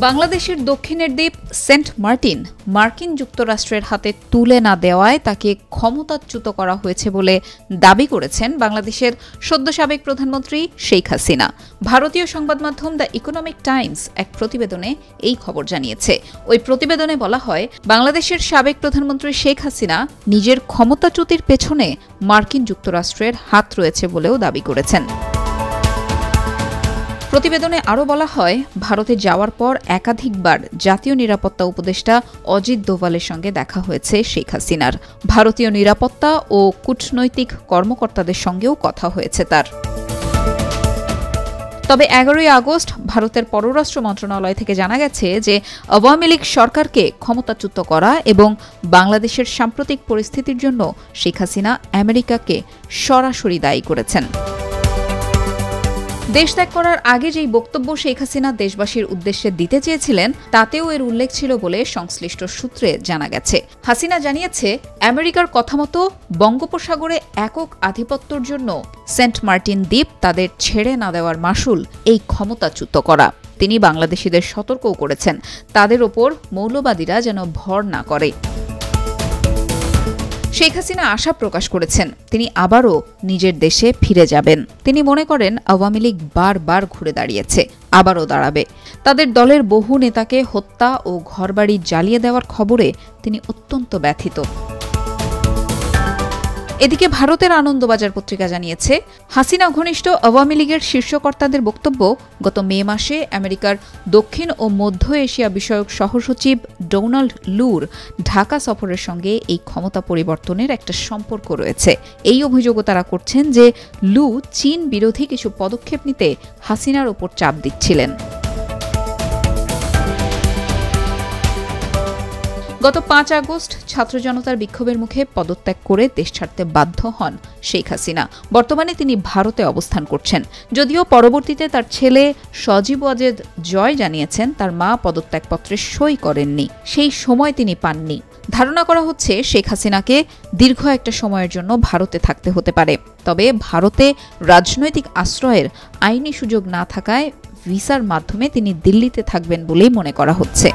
বাংলাদেশের দক্ষিণের দ্বীপ সেন্ট মার্টিন মার্কিন যুক্তরাষ্ট্রের হাতে তুলে না দেওয়ায় তাকে ক্ষমতাচ্যুত করা হয়েছে বলে দাবি করেছেন বাংলাদেশের সদ্য সাবেক প্রধানমন্ত্রী শেখ হাসিনা। ভারতীয় সংবাদ মাধ্যম দ্য ইকোনমিক টাইমস এক প্রতিবেদনে এই খবর জানিয়েছে। ওই প্রতিবেদনে বলা হয়, বাংলাদেশের সাবেক প্রধানমন্ত্রী শেখ হাসিনা নিজের ক্ষমতাচ্যুতির পেছনে মার্কিন যুক্তরাষ্ট্রের হাত রয়েছে বলেও দাবি করেছেন। প্রতিবেদনে আরও বলা হয়, ভারতে যাওয়ার পর একাধিকবার জাতীয় নিরাপত্তা উপদেষ্টা অজিত দোভালের সঙ্গে দেখা হয়েছে শেখ হাসিনার। ভারতীয় নিরাপত্তা ও কূটনৈতিক কর্মকর্তাদের সঙ্গেও কথা হয়েছে তার। তবে ১১ই আগস্ট ভারতের পররাষ্ট্র মন্ত্রণালয় থেকে জানা গেছে যে আওয়ামী লীগ সরকারকে ক্ষমতাচ্যুত করা এবং বাংলাদেশের সাম্প্রতিক পরিস্থিতির জন্য শেখ হাসিনা আমেরিকাকে সরাসরি দায়ী করেছেন। দেশ ত্যাগ করার আগে যেই বক্তব্য শেখ হাসিনা দেশবাসীর উদ্দেশ্যে দিতে চেয়েছিলেন তাতেও এর উল্লেখ ছিল বলে সংশ্লিষ্ট সূত্রে জানা গেছে। হাসিনা জানিয়েছে, আমেরিকার কথামতো বঙ্গোপসাগরে একক আধিপত্যের জন্য সেন্ট মার্টিন দ্বীপ তাদের ছেড়ে না দেওয়ার মাশুল এই ক্ষমতাচ্যুত করা। তিনি বাংলাদেশিদের সতর্কও করেছেন, তাদের ওপর মৌলবাদীরা যেন ভর না করে। শেখ হাসিনা আশা প্রকাশ করেছেন তিনি আবারও নিজের দেশে ফিরে যাবেন। তিনি মনে করেন আওয়ামী লীগ বারবার ঘুরে দাঁড়িয়েছে, আবারও দাঁড়াবে। তাদের দলের বহু নেতাকে হত্যা ও ঘরবাড়ি জ্বালিয়ে দেওয়ার খবরে তিনি অত্যন্ত ব্যথিত। এদিকে ভারতের আনন্দবাজার পত্রিকা জানিয়েছে, হাসিনা ঘনিষ্ঠ আওয়ামী লীগের শীর্ষকর্তাদের বক্তব্য, গত মে মাসে আমেরিকার দক্ষিণ ও মধ্য এশিয়া বিষয়ক সহসচিব ডোনাল্ড লুর ঢাকা সফরের সঙ্গে এই ক্ষমতা পরিবর্তনের একটা সম্পর্ক রয়েছে। এই অভিযোগও তারা করছেন যে লু চীন বিরোধী কিছু পদক্ষেপ নিতে হাসিনার ওপর চাপ দিচ্ছিলেন। গত ৫ আগস্ট ছাত্র জনতার বিক্ষোভের মুখে পদত্যাগ করে দেশ ছাড়তে বাধ্য হন শেখ হাসিনা। বর্তমানে তিনি ভারতে অবস্থান করছেন। যদিও পরবর্তীতে তার ছেলে সজীব ওয়াজেদ জয় জানিয়েছেন তার মা পদত্যাগপত্রে সই করেননি, সেই সময় তিনি পাননি। ধারণা করা হচ্ছে শেখ হাসিনাকে দীর্ঘ একটা সময়ের জন্য ভারতে থাকতে হতে পারে। তবে ভারতে রাজনৈতিক আশ্রয়ের আইনি সুযোগ না থাকায় ভিসার মাধ্যমে তিনি দিল্লিতে থাকবেন বলেই মনে করা হচ্ছে।